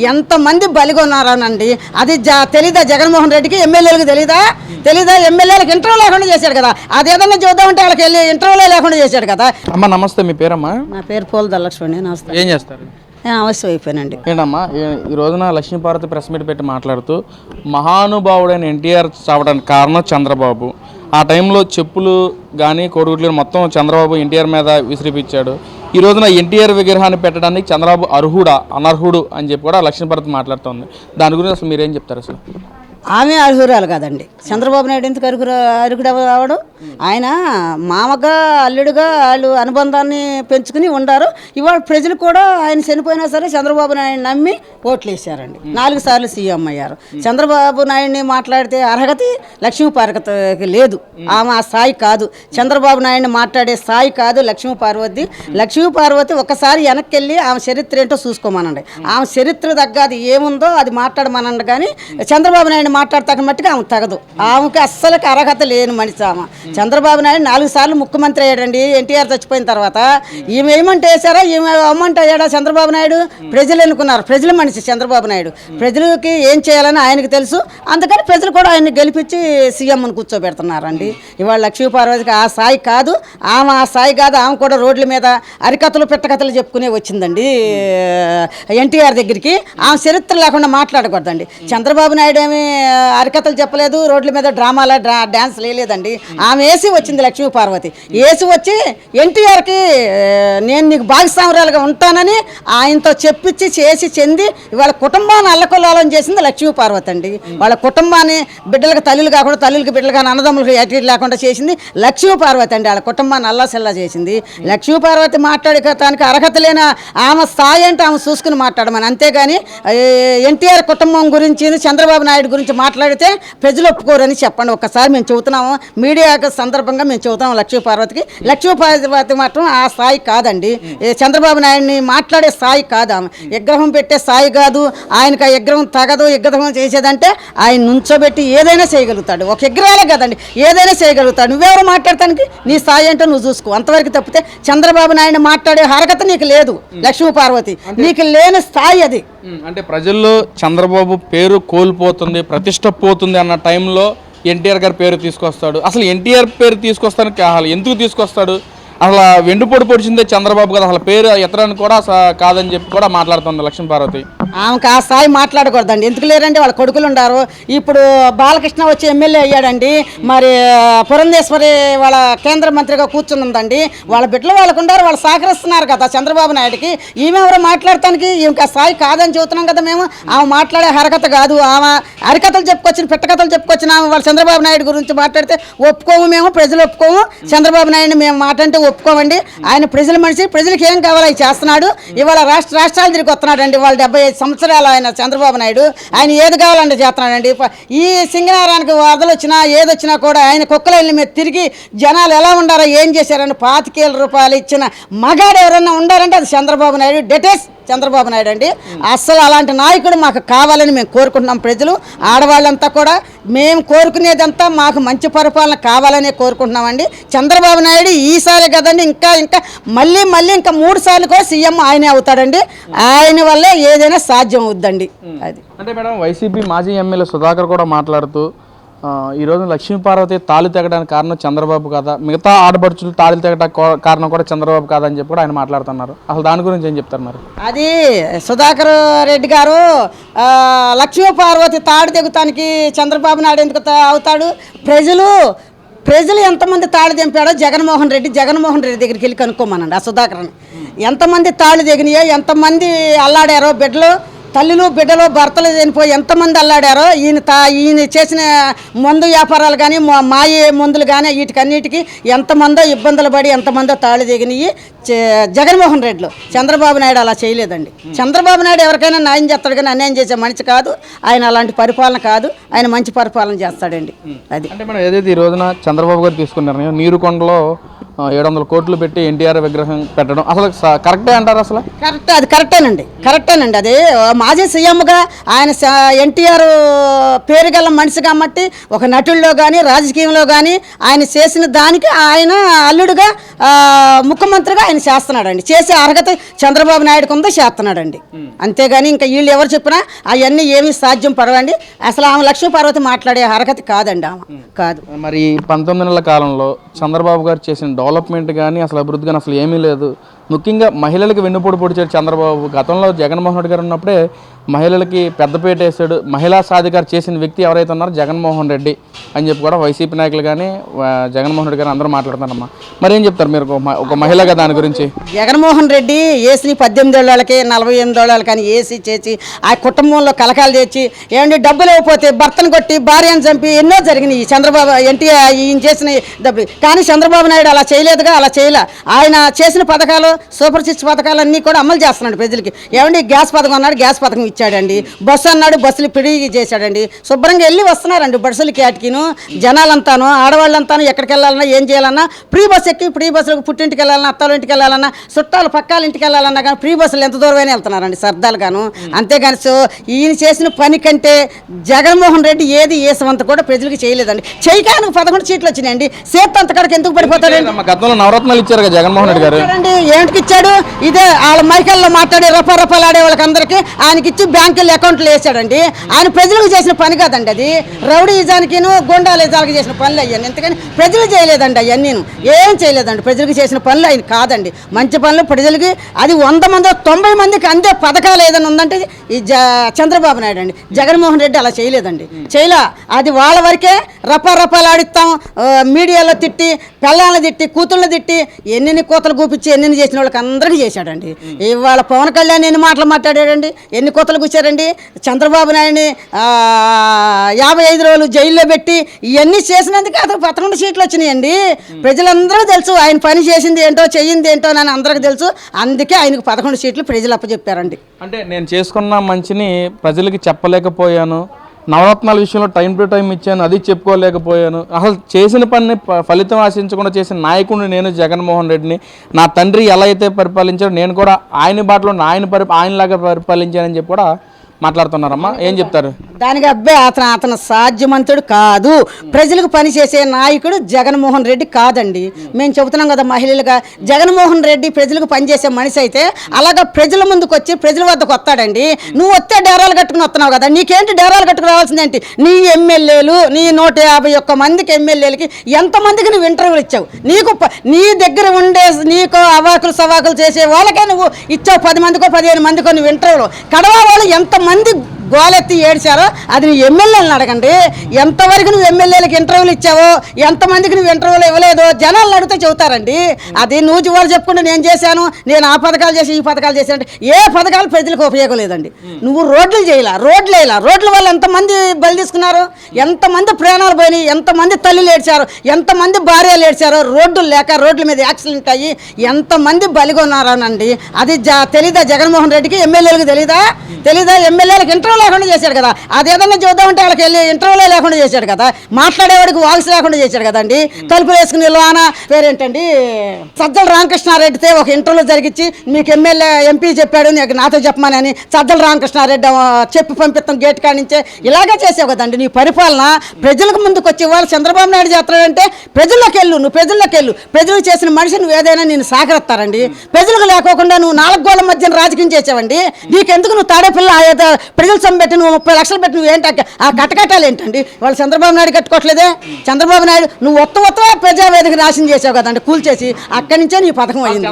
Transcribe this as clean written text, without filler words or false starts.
ఎంతమంది బలిగొన్నారనండి. అది తెలీదా జగన్మోహన్ రెడ్డికి? ఎమ్మెల్యేలకు తెలీదా? ఎమ్మెల్యేలకు ఇంటర్వ్యూ లేకుండా చేశాడు కదా. అదేదన్నా చూద్దామంటే వాళ్ళకి వెళ్ళి ఇంటర్వ్యూలే లేకుండా చేశాడు కదా. అమ్మ నమస్తే, మీ పేరమ్మా? నా పేరు పోలు ధనలక్ష్మి. నమస్తే. ఏం చేస్తారు? అవశ్యం అయిపోయానండి. ఏంటమ్మా ఈ రోజున లక్ష్మీపార్వతి ప్రెస్ మీట్ పెట్టి మాట్లాడుతూ మహానుభావుడైన ఎన్టీఆర్ చావడానికి కారణం చంద్రబాబు, ఆ టైంలో చెప్పులు కానీ కోడిగుడ్లు మొత్తం చంద్రబాబు ఎన్టీఆర్ మీద విసిరిపించాడు. ఈ రోజున ఎన్టీఆర్ విగ్రహాన్ని పెట్టడానికి చంద్రబాబు అర్హుడా అనర్హుడు అని చెప్పి కూడా లక్ష్మీపార్వతి మాట్లాడుతుంది. దాని గురించి అసలు మీరేం చెప్తారు? అసలు ఆమె అర్హురాలు కాదండి. చంద్రబాబు నాయుడు ఎందుకు అర్హుడు అవడం? ఆయన మామగా అల్లుడుగా వాళ్ళు అనుబంధాన్ని పెంచుకుని ఉండారు. ఇవాళ ప్రజలు కూడా ఆయన చనిపోయినా సరే చంద్రబాబు నాయుడు నమ్మి ఓట్లు వేసారండి. 4 సార్లు సీఎం అయ్యారు. చంద్రబాబు నాయుడిని మాట్లాడితే అర్హత లక్ష్మీపార్వతికి లేదు. ఆమె ఆ స్థాయి కాదు. చంద్రబాబు నాయుడిని మాట్లాడే స్థాయి కాదు లక్ష్మీపార్వతి. ఒకసారి వెనక్కి వెళ్ళి ఆమె చరిత్ర ఏంటో చూసుకోమనండి. ఆమె చరిత్ర తగ్గది ఏముందో అది మాట్లాడమనండి. కానీ చంద్రబాబు నాయుడు మాట్లాడతాక మట్టుకు ఆమె తగదు. ఆమెకి అస్సలకి అర్హత లేని మనిషి ఆమె. చంద్రబాబు నాయుడు 4 సార్లు ముఖ్యమంత్రి అయ్యాడండి. ఎన్టీఆర్ చచ్చిపోయిన తర్వాత ఈమె ఏమంటే వేసారా, ఈమె అమ్మంటే అయ్యాడా చంద్రబాబు నాయుడు? ప్రజలు ఎన్నుకున్నారు. ప్రజల మనిషి చంద్రబాబు నాయుడు. ప్రజలకి ఏం చేయాలని ఆయనకు తెలుసు. అందుకని ప్రజలు కూడా ఆయన్ని గెలిపించి సీఎంని కూర్చోబెడుతున్నారండి. ఇవాళ లక్ష్మీపార్వతికి ఆ స్థాయి కాదు. ఆమె ఆ స్థాయి కాదు. ఆమె కూడా రోడ్ల మీద అరికథలు పెట్టకథలు చెప్పుకునే వచ్చిందండి ఎన్టీఆర్ దగ్గరికి. ఆమె చరిత్ర లేకుండా మాట్లాడకూడదండి. చంద్రబాబు నాయుడు ఏమి అరికథలు చెప్పలేదు, రోడ్ల మీద డ్యాన్స్ లేదండి. ఆమె వేసి వచ్చింది లక్ష్మీపార్వతి. వేసి వచ్చి ఎన్టీఆర్కి నేను నీకు భాగస్వామ్యాలుగా ఉంటానని ఆయనతో చెప్పించి చేసి చెంది ఇవాళ కుటుంబాన్ని అల్లకొల్లాలని చేసింది లక్ష్మీపార్వతి అండి. వాళ్ళ కుటుంబాన్ని బిడ్డలకు తల్లులు కాకుండా తల్లులకి బిడ్డలు కానీ అన్నదమ్ములకు ఎటు లేకుండా చేసింది లక్ష్మీపార్వతి అండి. వాళ్ళ కుటుంబాన్ని అల్లాసెల్లా చేసింది లక్ష్మీపార్వతి. మాట్లాడటానికి అర్హత లేని ఆమె స్థాయి అంటే ఆమె చూసుకుని మాట్లాడమని, అంతేగాని ఎన్టీఆర్ కుటుంబం గురించి చంద్రబాబు నాయుడు గురించి మాట్లాడితే ప్రజలు ఒప్పుకోరని చెప్పండి. ఒక్కసారి మేము చెబుతున్నాము, మీడియా సందర్భంగా మేము చెబుతాము. లక్ష్మీపార్వతి మాత్రం ఆ స్థాయి కాదండి. చంద్రబాబు నాయుడిని మాట్లాడే స్థాయి కాదు. ఆమె విగ్రహం పెట్టే స్థాయి కాదు. ఆయనకు ఆ విగ్రహం తగదు. విగ్రహం చేసేదంటే ఆయన నుంచోబెట్టి ఏదైనా చేయగలుగుతాడు. ఒక విగ్రహాలే కదండి, ఏదైనా చేయగలుగుతాడు. నువ్వెవరు మాట్లాడటానికి? నీ స్థాయి అంటే నువ్వు చూసుకో. అంతవరకు తప్పితే చంద్రబాబు నాయుడిని మాట్లాడే అర్హత నీకు లేదు. లక్ష్మీపార్వతి నీకు లేని స్థాయి అది. అంటే ప్రజల్లో చంద్రబాబు పేరు కోల్పోతుంది, ప్రతిష్ట పోతుంది అన్న టైంలో ఎన్టీఆర్ గారి పేరు తీసుకొస్తాడు. అసలు ఎన్టీఆర్ పేరు తీసుకొస్తానికి అసలు ఎందుకు తీసుకొస్తాడు? అసలు వెండిపొడి పొడిచిందే చంద్రబాబు కదా, అసలు పేరు ఎత్తడానికి కూడా కాదని చెప్పి కూడా మాట్లాడుతుంది లక్ష్మీపార్వతి. ఆమెకు ఆ స్థాయి మాట్లాడకూడదండి. ఎందుకు లేరండి? వాళ్ళ కొడుకులు ఉన్నారు. ఇప్పుడు బాలకృష్ణ వచ్చి ఎమ్మెల్యే అయ్యాడండి. మరి పురంధేశ్వరి వాళ్ళ కేంద్ర మంత్రిగా కూర్చుందండి. వాళ్ళ బిడ్డలు వాళ్ళకు ఉన్నారు. వాళ్ళు సహకరిస్తున్నారు కదా చంద్రబాబు నాయుడికి. ఈమె ఎవరో మాట్లాడటానికి? ఈమెకి ఆ స్థాయి కాదని చెబుతున్నాం కదా మేము. ఆమె మాట్లాడే అర్హత కాదు. ఆమె అరికథలు చెప్పుకొచ్చిన పెట్టకథలు చెప్పుకొచ్చిన ఆమె వాళ్ళ చంద్రబాబు నాయుడు గురించి మాట్లాడితే ఒప్పుకోము మేము. ప్రజలు ఒప్పుకోము. చంద్రబాబు నాయుడిని మేము మాట అంటే ఒప్పుకోమండి. ఆయన ప్రజల మనిషి. ప్రజలకు ఏం కావాలో అవి చేస్తున్నాడు. ఇవాళ రాష్ట్రాలు తిరిగి వస్తున్నాడండి. వాళ్ళు 75 సంవత్సరాలు ఆయన చంద్రబాబు నాయుడు. ఆయన ఏది కావాలంటే చేస్తున్నాడండి. ఈ సింగనారానికి వరదలు వచ్చినా ఏదొచ్చినా కూడా ఆయన కుక్కల మీద తిరిగి జనాలు ఎలా ఉండారో ఏం చేశారని 25,000 రూపాయలు ఇచ్చిన మగాడు ఎవరన్నా ఉండారంటే అది చంద్రబాబు నాయుడు. డెటెస్ చంద్రబాబు నాయుడు అండి. అస్సలు అలాంటి నాయకుడు మాకు కావాలని మేము కోరుకుంటున్నాం. ప్రజలు ఆడవాళ్ళంతా కూడా మేము కోరుకునేదంతా మాకు మంచి పరిపాలన కావాలనే కోరుకుంటున్నామండి. చంద్రబాబు నాయుడు ఈసారి కదండి, ఇంకా మళ్ళీ ఇంకా 3 సార్లు కూడా సీఎం ఆయనే అవుతాడండి. ఆయన వల్లే ఏదైనా సాధ్యం అవుద్దండి. అది అంటే మేడం, వైసీపీ మాజీ ఎమ్మెల్యే సుధాకర్ కూడా మాట్లాడుతూ ఈరోజు లక్ష్మీపార్వతి తాళి తెగడానికి కారణం చంద్రబాబు కాదా, మిగతా ఆడపడుచులు తాళి తెగడానికి కారణం కూడా చంద్రబాబు కాదా అని చెప్పి కూడా ఆయన మాట్లాడుతున్నారు. అసలు దాని గురించి ఏం చెప్తారు మరి? అది సుధాకర్ రెడ్డి గారు లక్ష్మీపార్వతి తాడు తెగుతానికి చంద్రబాబు నాయుడు ఎందుకు అవుతాడు? ప్రజలు ఎంతమంది తాళి తెంపాడో జగన్మోహన్ రెడ్డి దగ్గరికి వెళ్ళి కనుక్కోమనండి. ఆ సుధాకర్ని ఎంతమంది తాళి తెగినాయో, ఎంతమంది అల్లాడారో, తల్లులు బిడ్డలు భర్తలు చనిపోయి ఎంతమంది అల్లాడారో, ఈయన చేసిన మందు వ్యాపారాలు కానీ మాయ మందులు కానీ వీటికన్నిటికీ ఎంతమందో ఇబ్బందులు పడి ఎంతమందో తాళి దిగినాయి జగన్మోహన్ రెడ్డిలో. చంద్రబాబు నాయుడు అలా చేయలేదండి. చంద్రబాబు నాయుడు ఎవరికైనా న్యాయం చేస్తాడు కానీ అన్యాయం చేసే మనిషి కాదు. ఆయన అలాంటి పరిపాలన కాదు. ఆయన మంచి పరిపాలన చేస్తాడండి. అది అంటే మనం ఏదైతే ఈ రోజున చంద్రబాబు గారు తీసుకున్నారు, నీరుకొండలో 700 కోట్లు పెట్టి ఎన్టీఆర్ విగ్రహం పెట్టడం అసలు కరెక్టే అంటారు? అసలు కరెక్టేనండి. అది మాజీ సీఎంగా ఆయన ఎన్టీఆర్ పేరు గల మనిషి కాబట్టి ఒక నటుల్లో కానీ రాజకీయంలో కానీ ఆయన చేసిన దానికి ఆయన అల్లుడుగా ముఖ్యమంత్రిగా ఆయన చేస్తున్నాడండి. చేసే అర్హత చంద్రబాబు నాయుడుకు ఉందో చేస్తున్నాడండి. అంతేగాని ఇంకా వీళ్ళు ఎవరు చెప్పినా అవన్నీ ఏమీ సాధ్యం పడవండి. అసలు ఆమె లక్ష్మీపార్వతి మాట్లాడే అర్హత కాదండి, ఆమె కాదు. మరి 19 నెలల కాలంలో చంద్రబాబు గారు చేసిన డెవలప్మెంట్ కానీ అసలు అభివృద్ధి కానీ అసలు ఏమీ లేదు. ముఖ్యంగా మహిళలకు వెన్నుపోటు పొడిచాడు చంద్రబాబు. గతంలో జగన్మోహన్ రెడ్డి గారు ఉన్నప్పుడే మహిళలకి పెద్దపీట వేసాడు. మహిళా సాధికార చేసిన వ్యక్తి ఎవరైతే ఉన్నారో జగన్మోహన్ రెడ్డి అని చెప్పి కూడా వైసీపీ నాయకులు కానీ జగన్మోహన్ రెడ్డి గారు అందరూ మాట్లాడుతున్నారమ్మా. మరి ఏం చెప్తారు మీరు ఒక మహిళగా దాని గురించి? జగన్మోహన్ రెడ్డి ఏసీ 18 ఏళ్ళకి 48 ఏళ్ళకి అని ఏసీ చేసి ఆ కుటుంబంలో కలకాలు చేసి ఏమంటే డబ్బులు ఇవ్వకపోతే భర్తను కొట్టి భార్యను చంపి ఎన్నో జరిగినాయి చంద్రబాబు ఎన్టీఆర్ ఈయన చేసిన డబ్బులు. కానీ చంద్రబాబు నాయుడు అలా చేయలేదుగా, అలా చేయలే. ఆయన చేసిన పథకాలు సూపర్ సిక్స్ పథకాలన్నీ కూడా అమలు చేస్తున్నాడు ప్రజలకి. ఏమండి గ్యాస్ పథకం అన్నాడు, గ్యాస్ పథకం ఇచ్చాడండి. బస్సు అన్నాడు, బస్సులు పిడిగి చేశాడండి. శుభ్రంగా వెళ్ళి వస్తున్నారండి బస్సులకి. వాటికిను జనాలంతాను ఆడవాళ్ళంతాను ఎక్కడికి వెళ్ళాలన్నా ఏం చేయాలన్నా ఫ్రీ బస్సు ఎక్కి ఫ్రీ బస్సులకు పుట్టింటికి వెళ్ళాలన్నా అత్తాల ఇంటికి వెళ్ళాలన్నా చుట్టాలు పక్కాల ఇంటికి వెళ్ళాలన్నా కానీ ఫ్రీ బస్సులు ఎంత దూరమైనా వెళ్తున్నారండి సర్దాలు గాను. అంతేగాని ఈయన చేసిన పని కంటే జగన్మోహన్ రెడ్డి ఏది ఏసమంత కూడా ప్రజలకు చేయలేదండి. చేయకానికి 11 సీట్లు వచ్చినాయండి. సేఫ్ అంతకాడికి ఎందుకు పడిపోతాడండి? గతంలో నవరత్నాలు ఇచ్చారు కదా జగన్మోహన్ రెడ్డి గారు. ఏంటికి ఇచ్చాడు? ఇదే వాళ్ళ మైకల్లో మాట్లాడి రపాలు ఆడే వాళ్ళకందరికీ ఆయనకి ఇచ్చి బ్యాంకుల్లో అకౌంట్లు వేసాడండి. ఆయన ప్రజలకు చేసిన పని కాదండి అది. రౌడీజానికి గుండాలిజానికి చేసిన పనులు అయ్యాను. ఎందుకని ప్రజలు చేయలేదండి అవన్నీ, ఏం చేయలేదండి. ప్రజలకు చేసిన పనులు ఆయన కాదండి. మంచి పనులు ప్రజలకి అది 100 మంది 90 మందికి అందే పథకాలు ఏదైనా ఉందంటే ఈ చంద్రబాబు నాయుడు అండి. జగన్మోహన్ రెడ్డి అలా చేయలేదండి, చేయలే. అది వాళ్ళ వరకే రపాలు ఆడిస్తాం, మీడియాలో తిట్టి పిల్లల్ని తిట్టి కూతుళ్ళని తిట్టి ఎన్ని కూతలు కూపించి ఎన్ని చేసిన వాళ్ళకి అందరికీ చేశాడండి. ఇవాళ పవన్ కళ్యాణ్ ఎన్ని మాటలు మాట్లాడాడండి, ఎన్ని కూతలు కూర్చారండి. చంద్రబాబు నాయుడిని 55 రోజులు జైల్లో పెట్టి ఇవన్నీ చేసినందుకే అతను 11 సీట్లు వచ్చినాయండి. ప్రజలందరూ తెలుసు ఆయన పని చేసింది ఏంటో చెయ్యింది ఏంటో అని అందరికీ తెలుసు. అందుకే ఆయనకు 11 సీట్లు ప్రజలు అప్పచెప్పారండి. అంటే నేను చేసుకున్న మంచిని ప్రజలకి చెప్పలేకపోయాను, నవరత్నాల విషయంలో టైం టు టైం ఇచ్చాను, అది చెప్పుకోలేకపోయాను, అసలు చేసిన పని ఫలితం ఆశించకుండా చేసిన నాయకుడిని నేను జగన్మోహన్ రెడ్డిని. నా తండ్రి ఎలా అయితే పరిపాలించాడో నేను కూడా ఆయన బాటలో ఆయనలాగా పరిపాలించానని చెప్పి కూడా మాట్లాడుతున్నారమ్మా. ఏం చెప్తారు దానికి? అబ్బాయి అతను సాధ్యమంతుడు కాదు. ప్రజలకు పనిచేసే నాయకుడు జగన్మోహన్ రెడ్డి కాదండి. మేము చెబుతున్నాం కదా మహిళలుగా, జగన్మోహన్ రెడ్డి ప్రజలకు పనిచేసే మనిషి అయితే అలాగా ప్రజల ముందుకు వచ్చి ప్రజల వద్దకు వస్తాడండి. నువ్వు వస్తే డేరాలు కట్టుకుని వస్తున్నావు కదా, నీకేంటి డేరాలు కట్టుకు రావాల్సిందేంటి? నీ ఎమ్మెల్యేలు నీ 151 మందికి ఎమ్మెల్యేలకి ఎంతమందికి నువ్వు ఇంటర్వ్యూలు ఇచ్చావు? నీ దగ్గర ఉండే నీకు అవాకులు సవాకులు చేసే వాళ్ళకే నువ్వు ఇచ్చావు 10 మందికో 15 మందికో నువ్వు ఇంటర్వ్యూలు. కడవ వాళ్ళు ఎంతమంది గోలెత్తి ఏడ్చారో అది నువ్వు ఎమ్మెల్యేలను అడగండి. ఎంతవరకు నువ్వు ఎమ్మెల్యేలకు ఇంటర్వ్యూలు ఇచ్చావో, ఎంతమందికి నువ్వు ఇంటర్వ్యూలు ఇవ్వలేదో జనాలను అడిగితే చెబుతారండి. అది నువ్వు వాళ్ళు చెప్పుకుంటే నేను చేశాను, నేను ఆ పథకాలు చేసి ఈ పథకాలు చేశాను. ఏ పథకాలు ప్రజలకు ఉపయోగం లేదండి. నువ్వు రోడ్లు చేయాల, రోడ్ల వల్ల ఎంతమంది బలి తీసుకున్నారు, ఎంతమంది ప్రాణాలు పోయినాయి, ఎంతమంది తల్లులు ఏడ్చారు, ఎంతమంది భార్యలు ఏడ్చారు. రోడ్లు లేక రోడ్ల మీద యాక్సిడెంట్ అయ్యి ఎంతమంది బలిగొన్నారనండి. అది తెలీదా జగన్మోహన్ రెడ్డికి? ఎమ్మెల్యేలకు తెలీదా? ఎమ్మెల్యేలకు ఇంటర్వ్యూ లేకుండా చేశాడు కదా. అదేదన్నా చూద్దామంటే వాళ్ళకి వెళ్ళి ఇంటర్వ్యూలే లేకుండా చేశాడు కదా. మాట్లాడేవాడికి వాయిస్ లేకుండా చేశాడు కదండి. తలుపులు వేసుకుని లోన పేరేంటండి సజ్జల రామకృష్ణారెడ్డితో ఒక ఇంటర్వ్యూ జరిగించి మీకు ఎంపీ చెప్పాడు నాతో చెప్పమని సజ్జల రామకృష్ణారెడ్డి చెప్పి పంపిస్తాం గేట్ కాడి నుంచే. ఇలాగే చేసావు కదండి నీ పరిపాలన. ప్రజలకు ముందుకు వచ్చి వాళ్ళు చంద్రబాబు నాయుడు చేస్తాడంటే ప్రజల్లోకి వెళ్ళు, నువ్వు ప్రజల్లోకి వెళ్ళు. ప్రజలకు చేసిన మనిషి నువ్వు ఏదైనా నేను సాగరెత్తారండి. ప్రజలకు లేకోకుండా నువ్వు 4 గోళ్ల మధ్యన రాజకీయం చేసావండి. నీకెందుకు? నువ్వు తాడేపిల్ల ప్రజలు సొమ్మెట్టి నువ్వు 30 లక్షలు పెట్టి నువ్వు ఏంటి ఆ కట్టకట్టాలు ఏంటండి? వాళ్ళు చంద్రబాబు నాయుడు కట్టుకోవట్లేదే. చంద్రబాబు నాయుడు నువ్వు ఒత్తవే ప్రజావేదిక నాశనం చేసావు కదండి, కూల్చేసి. అక్కడి నుంచే నీ పథకం అయింది.